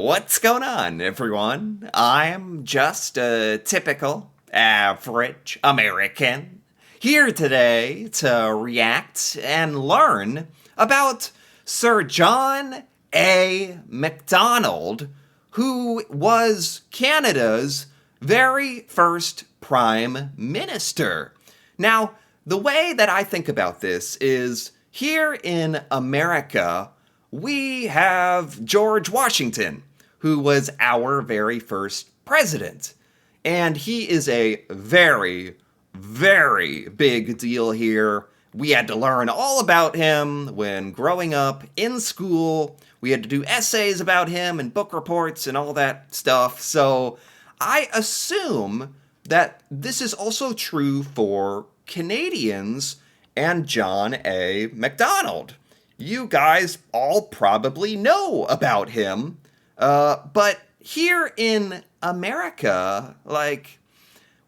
What's going on, everyone? I'm just a typical, average American here today to react and learn about Sir John A. Macdonald, who was Canada's very first Prime Minister. Now, the way that I think about this is here in America, we have George Washington, who was our very first president. And he is a very, very big deal here. We had to learn all about him when growing up in school. We had to do essays about him and book reports and all that stuff. So I assume that this is also true for Canadians and John A. Macdonald. You guys all probably know about him. But here in America,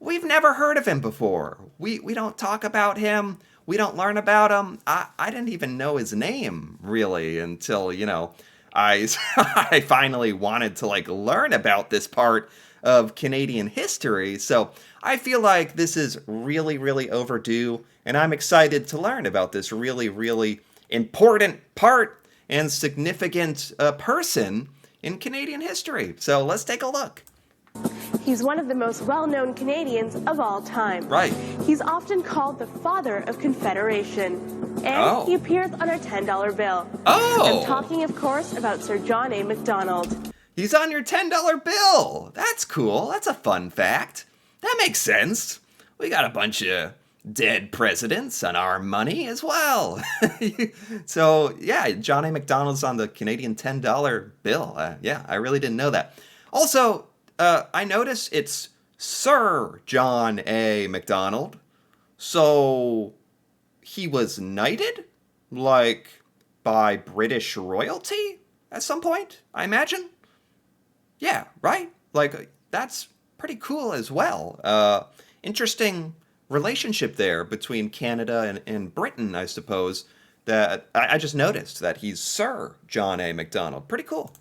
we've never heard of him before. We don't talk about him. We don't learn about him. I didn't even know his name, really, until, I, I finally wanted to, learn about this part of Canadian history. So I feel like this is really, really overdue, and I'm excited to learn about this really, really important part and significant person in Canadian history. So let's take a look. He's one of the most well-known Canadians of all time. Right. He's often called the father of Confederation. And he appears on our $10 bill. Oh! I'm talking, of course, about Sir John A. Macdonald. He's on your $10 bill. That's cool. That's a fun fact. That makes sense. We got a bunch of dead presidents on our money as well. So, yeah, John A. Macdonald's on the Canadian $10 bill. Yeah, I really didn't know that. Also, I notice it's Sir John A. Macdonald. So, he was knighted? By British royalty at some point, I imagine? Yeah, right? That's pretty cool as well. Interesting relationship there between Canada and Britain, I suppose, that I just noticed that he's Sir John A. Macdonald. Pretty cool.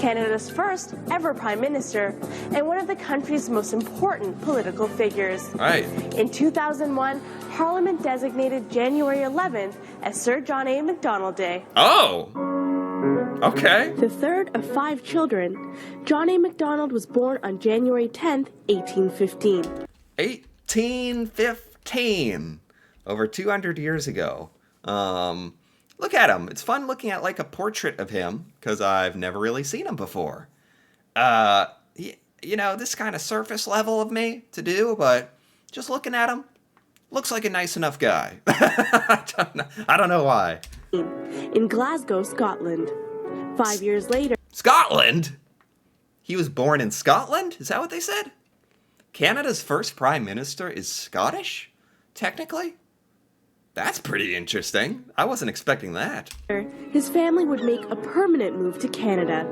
Canada's first ever Prime Minister and one of the country's most important political figures. Right. In 2001, Parliament designated January 11th as Sir John A. Macdonald Day. Oh! Okay. The third of 5 children, John A. Macdonald was born on January 10th, 1815. 1815. Over 200 years ago. Look at him. It's fun looking at a portrait of him because I've never really seen him before. This kind of surface level of me to do, but just looking at him, looks like a nice enough guy. I don't know why. In Glasgow, Scotland. 5 years later. Scotland? He was born in Scotland? Is that what they said? Canada's first prime minister is Scottish? Technically? That's pretty interesting. I wasn't expecting that. His family would make a permanent move to Canada.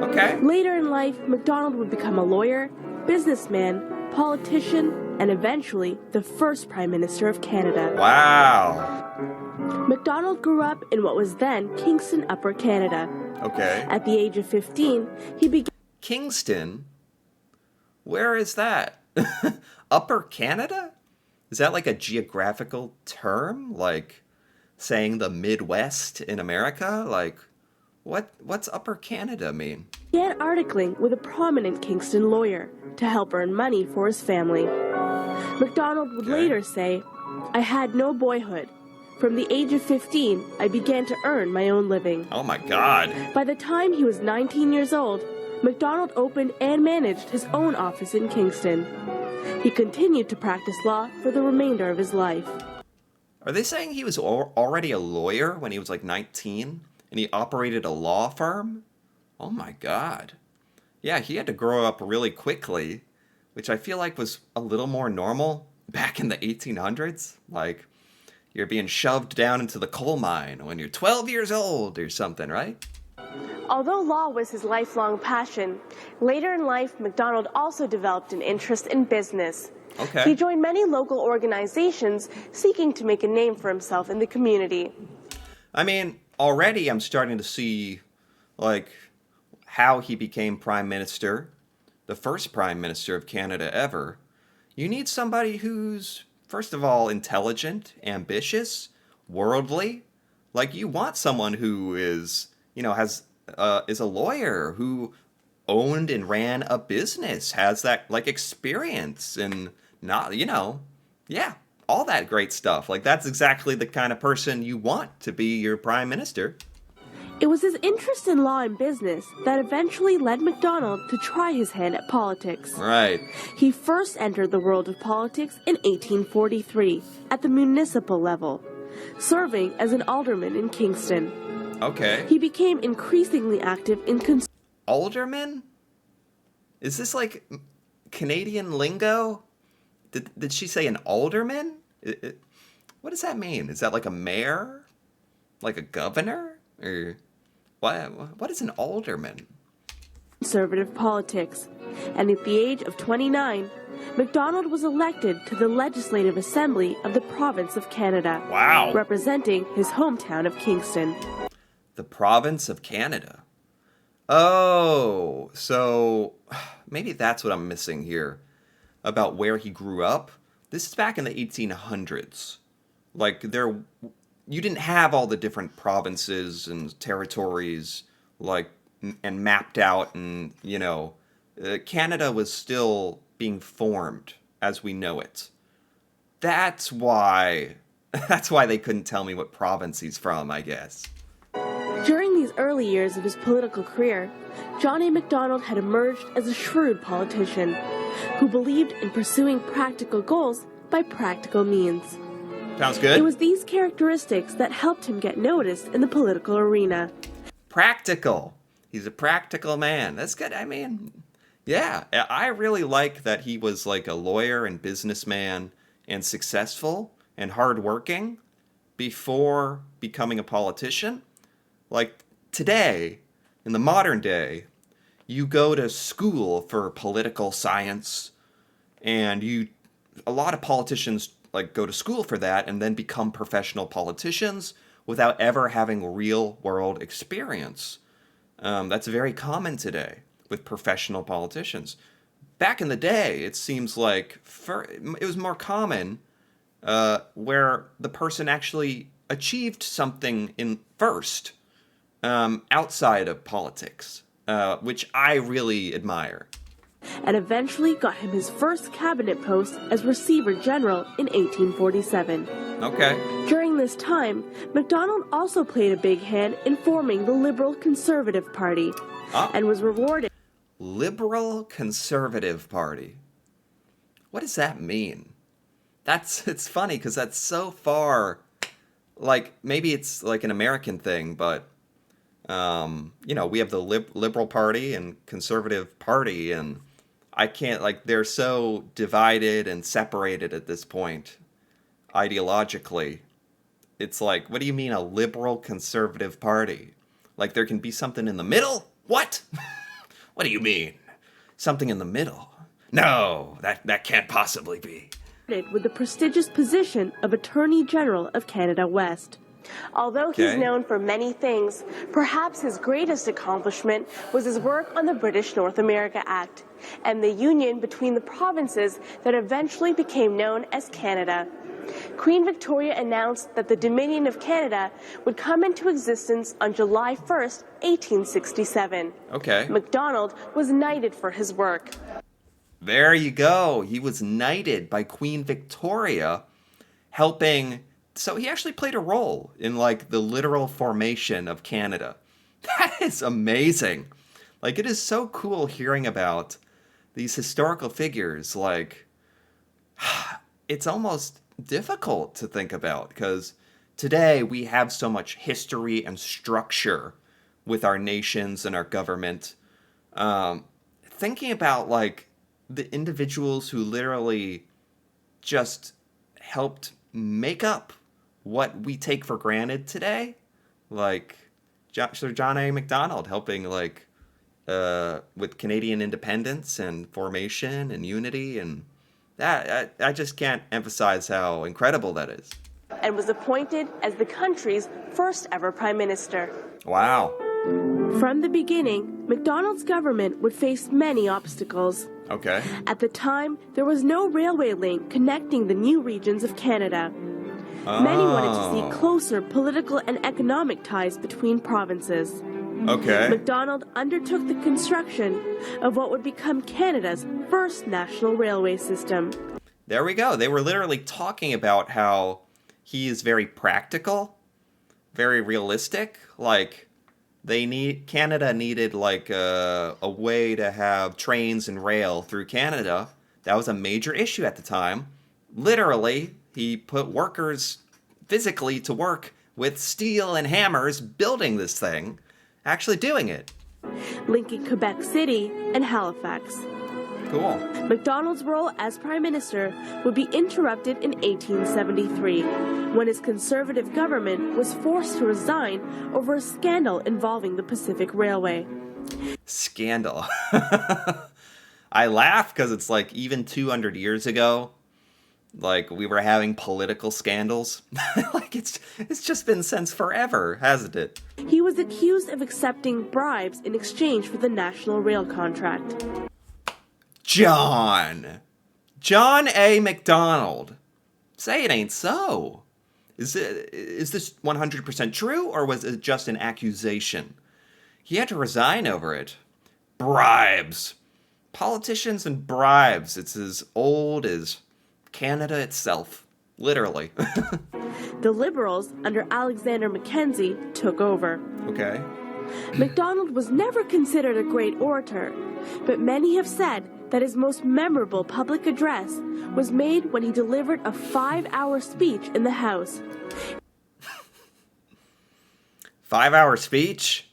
Okay. Later in life, Macdonald would become a lawyer, businessman, politician, and eventually the first Prime Minister of Canada. Wow. Macdonald grew up in what was then Kingston, Upper Canada. Okay. At the age of 15, he began... Kingston? Where is that? Upper Canada? Is that a geographical term? Saying the Midwest in America? What's Upper Canada mean? Began articling with a prominent Kingston lawyer to help earn money for his family. Macdonald would later say, "I had no boyhood. From the age of 15, I began to earn my own living." Oh my God. By the time he was 19 years old, Macdonald opened and managed his own office in Kingston. He continued to practice law for the remainder of his life. Are they saying he was already a lawyer when he was 19? And he operated a law firm? Oh my God. Yeah, he had to grow up really quickly, which I feel like was a little more normal back in the 1800s. You're being shoved down into the coal mine when you're 12 years old or something, right? Although law was his lifelong passion, later in life, Macdonald also developed an interest in business. Okay. He joined many local organizations seeking to make a name for himself in the community. I mean, already I'm starting to see, how he became prime minister, the first prime minister of Canada ever, you need somebody who's, first of all, intelligent, ambitious, worldly. Like, you want someone who is, is a lawyer, who owned and ran a business, has that, like, experience and not, yeah, all that great stuff. Like, that's exactly the kind of person you want to be your prime minister. It was his interest in law and business that eventually led Macdonald to try his hand at politics. Right. He first entered the world of politics in 1843 at the municipal level, serving as an alderman in Kingston. Okay. He became increasingly active in Alderman? Is this like Canadian lingo? Did she say an alderman? What does that mean? Is that like a mayor? Like a governor? Or what is an alderman? Conservative politics, and at the age of 29, Macdonald was elected to the Legislative Assembly of the Province of Canada. Wow. Representing his hometown of Kingston. The Province of Canada. Oh, so maybe that's what I'm missing here about where he grew up. This is back in the 1800s. Like, you didn't have all the different provinces and territories, like, and mapped out, and, Canada was still being formed as we know it. That's why they couldn't tell me what province he's from, I guess. During these early years of his political career, John A. Macdonald had emerged as a shrewd politician who believed in pursuing practical goals by practical means. Sounds good. It was these characteristics that helped him get noticed in the political arena. Practical. He's a practical man. That's good. I mean, yeah, I really like that he was like a lawyer and businessman and successful and hardworking before becoming a politician. Like, today, in the modern day, you go to school for political science, and a lot of politicians like go to school for that and then become professional politicians without ever having real world experience. That's very common today with professional politicians. Back in the day, it seems like it was more common where the person actually achieved something first outside of politics, which I really admire. And eventually got him his first cabinet post as Receiver General in 1847. Okay. During this time, Macdonald also played a big hand in forming the Liberal Conservative Party and was rewarded. Liberal Conservative Party. What does that mean? It's funny because that's so far, like, maybe it's like an American thing, but we have the Liberal Party and Conservative Party, and I can't, like, they're so divided and separated at this point, ideologically. It's like, what do you mean a Liberal Conservative Party? Like, there can be something in the middle? What? What do you mean? Something in the middle? No, that can't possibly be. With the prestigious position of Attorney General of Canada West. Although he's known for many things, perhaps his greatest accomplishment was his work on the British North America Act and the union between the provinces that eventually became known as Canada. Queen Victoria announced that the Dominion of Canada would come into existence on July 1st, 1867. Okay. Macdonald was knighted for his work. There you go. He was knighted by Queen Victoria, helping. So he actually played a role in, like, the literal formation of Canada. That is amazing. Like, it is so cool hearing about these historical figures. Like, it's almost difficult to think about because today we have so much history and structure with our nations and our government. Thinking about, like, the individuals who literally just helped make up what we take for granted today, like Sir John A. Macdonald helping, like, with Canadian independence and formation and unity, and that I just can't emphasize how incredible that is. And was appointed as the country's first ever prime minister. Wow. From the beginning, Macdonald's government would face many obstacles. Okay. At the time, there was no railway link connecting the new regions of Canada. Many wanted to see closer political and economic ties between provinces. Okay. Macdonald undertook the construction of what would become Canada's first national railway system. There we go. They were literally talking about how he is very practical, very realistic. Like, Canada needed like a way to have trains and rail through Canada. That was a major issue at the time. Literally, he put workers physically to work with steel and hammers building this thing, actually doing it. Linking Quebec City and Halifax. Cool. Macdonald's role as Prime Minister would be interrupted in 1873, when his Conservative government was forced to resign over a scandal involving the Pacific Railway. Scandal. I laugh because it's like even 200 years ago, like we were having political scandals. Like it's just been since forever, hasn't it? He was accused of accepting bribes in exchange for the National Rail contract. John A. Macdonald. Say it ain't so. Is this 100% true, or was it just an accusation? He had to resign over it. Bribes. Politicians and bribes. It's as old as Canada itself. Literally. The Liberals, under Alexander Mackenzie, took over. Okay. Macdonald was never considered a great orator, but many have said that his most memorable public address was made when he delivered a 5-hour speech in the House. 5-hour speech?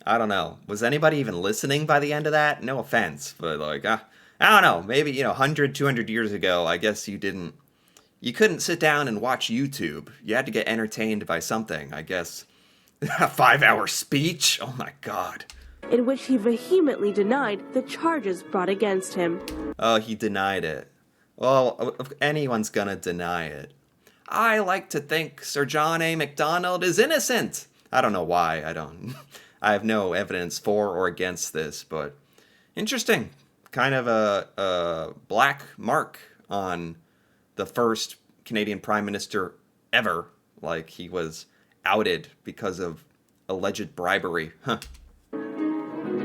I don't know. Was anybody even listening by the end of that? No offense, but like, I don't know. Maybe, 100, 200 years ago, I guess you couldn't sit down and watch YouTube. You had to get entertained by something, I guess. A 5-hour speech? Oh my God. In which he vehemently denied the charges brought against him. Oh, he denied it. Well, anyone's gonna deny it. I like to think Sir John A. Macdonald is innocent. I don't know why. I have no evidence for or against this, but interesting. Kind of a black mark on the first Canadian Prime Minister ever. Like, he was outed because of alleged bribery. Huh.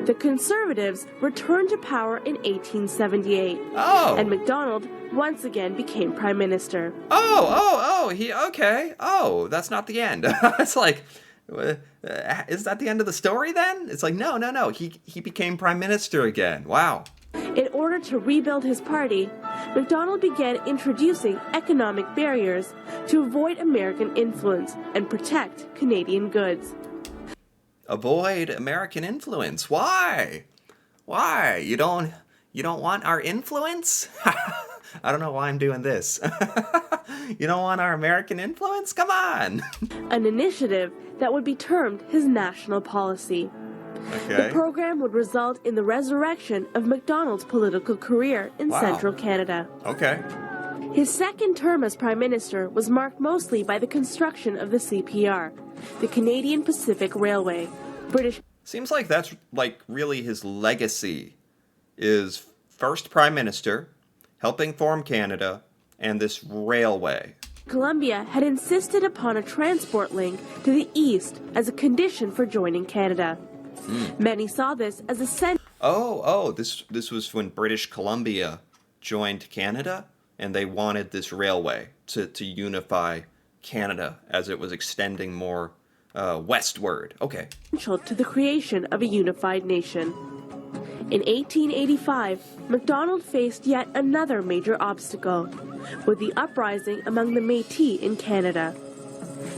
The Conservatives returned to power in 1878. Oh! And Macdonald once again became Prime Minister. Okay. Oh, that's not the end. It's like, is that the end of the story then? It's like, no. He became Prime Minister again. Wow. In order to rebuild his party, Macdonald began introducing economic barriers to avoid American influence and protect Canadian goods. Avoid American influence. Why? You don't want our influence? I don't know why I'm doing this. You don't want our American influence? Come on. An initiative that would be termed his national policy. Okay. The program would result in the resurrection of Macdonald's political career in central Canada. Okay. His second term as Prime Minister was marked mostly by the construction of the CPR, the Canadian Pacific Railway. Seems like that's like really his legacy is first Prime Minister, helping form Canada, and this railway. Columbia had insisted upon a transport link to the east as a condition for joining Canada. Many saw this as a This was when British Columbia joined Canada, and they wanted this railway to unify Canada as it was extending more westward. Okay. To the creation of a unified nation. In 1885, Macdonald faced yet another major obstacle, with the uprising among the Métis in Canada.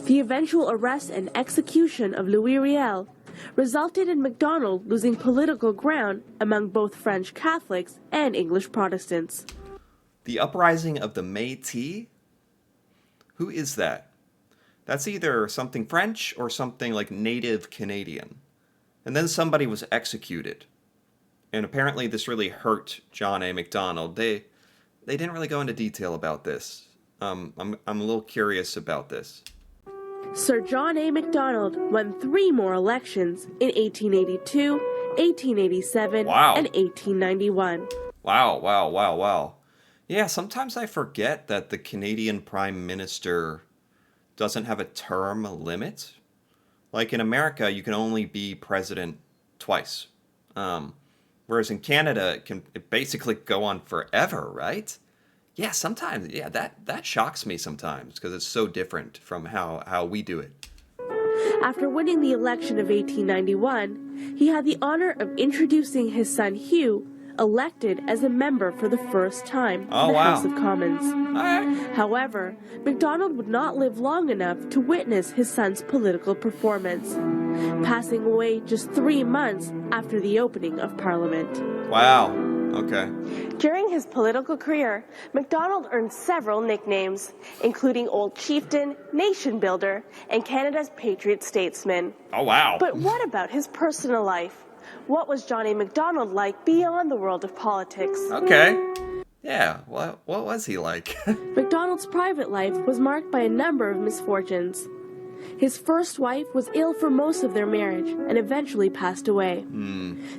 The eventual arrest and execution of Louis Riel resulted in Macdonald losing political ground among both French Catholics and English Protestants. The uprising of the Métis? Who is that? That's either something French or something like Native Canadian. And then somebody was executed. And apparently this really hurt John A. Macdonald. They didn't really go into detail about this. I'm a little curious about this. Sir John A. Macdonald won 3 more elections in 1882, 1887, Wow. and 1891. Wow. Yeah, sometimes I forget that the Canadian Prime Minister doesn't have a term limit. Like in America, you can only be president twice. Um, Whereas in Canada, it basically go on forever, right? Yeah, sometimes, yeah, that shocks me sometimes because it's so different from how we do it. After winning the election of 1891, he had the honor of introducing his son Hugh, elected as a member for the first time to Oh, the wow. House of Commons. All right. However, Macdonald would not live long enough to witness his son's political performance, passing away just 3 months after the opening of Parliament. Wow. Okay. During his political career, Macdonald earned several nicknames, including Old Chieftain, Nation Builder, and Canada's Patriot Statesman. Oh, wow. But what about his personal life? What was John A. Macdonald like beyond the world of politics? Okay. Yeah, what was he like? Macdonald's private life was marked by a number of misfortunes. His first wife was ill for most of their marriage and eventually passed away.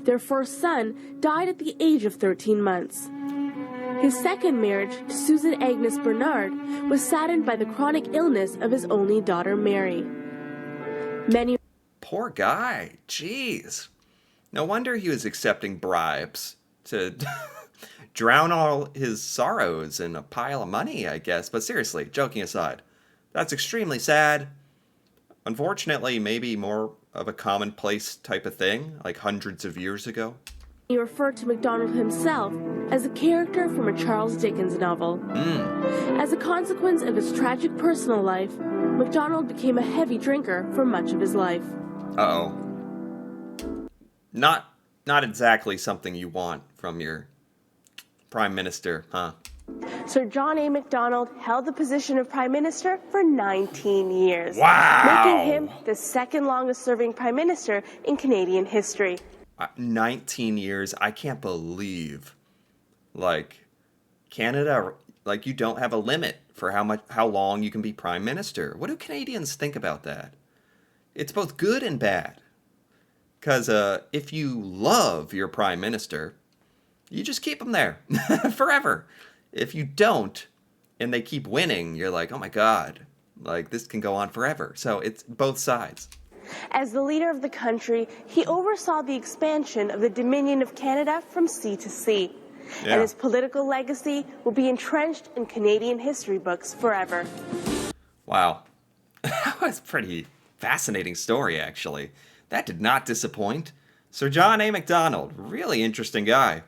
Their first son died at the age of 13 months. His second marriage to Susan Agnes Bernard was saddened by the chronic illness of his only daughter, Mary. Poor guy. Jeez. No wonder he was accepting bribes to drown all his sorrows in a pile of money, I guess. But seriously, joking aside, that's extremely sad. Unfortunately, maybe more of a commonplace type of thing, like hundreds of years ago. He referred to Macdonald himself as a character from a Charles Dickens novel. As a consequence of his tragic personal life, Macdonald became a heavy drinker for much of his life. Uh-oh. Not exactly something you want from your prime minister, huh? Sir John A. Macdonald held the position of Prime Minister for 19 years, Wow! making him the second longest serving Prime Minister in Canadian history. 19 years. I can't believe, like, Canada, like, you don't have a limit for how long you can be Prime Minister. What do Canadians think about that? It's both good and bad. Because if you love your Prime Minister, you just keep them there forever. If you don't, and they keep winning, you're like, oh my God, like this can go on forever. So it's both sides. As the leader of the country, he oversaw the expansion of the Dominion of Canada from sea to sea. Yeah. And his political legacy will be entrenched in Canadian history books forever. Wow. That was a pretty fascinating story, actually. That did not disappoint. Sir John A. Macdonald, really interesting guy.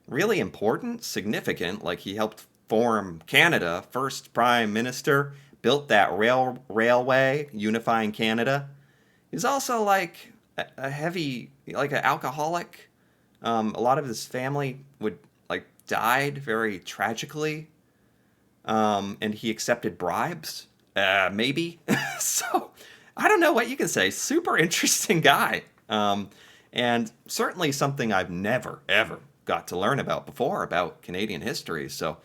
Really important, significant, like he helped form Canada, first prime minister, built that railway, unifying Canada. He's also like a heavy, like an alcoholic. A lot of his family died very tragically. And he accepted bribes, maybe. So, I don't know what you can say. Super interesting guy. And certainly something I've never, ever got to learn about before, about Canadian history. So,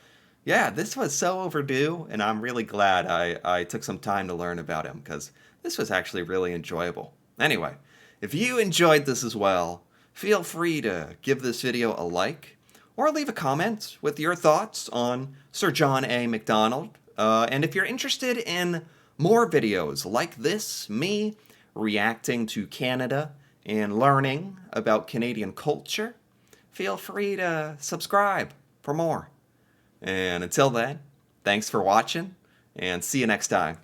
yeah, this was so overdue, and I'm really glad I took some time to learn about him, because this was actually really enjoyable. Anyway, if you enjoyed this as well, feel free to give this video a like, or leave a comment with your thoughts on Sir John A. Macdonald. And if you're interested in more videos like this, me reacting to Canada and learning about Canadian culture, feel free to subscribe for more. And until then, thanks for watching, and see you next time.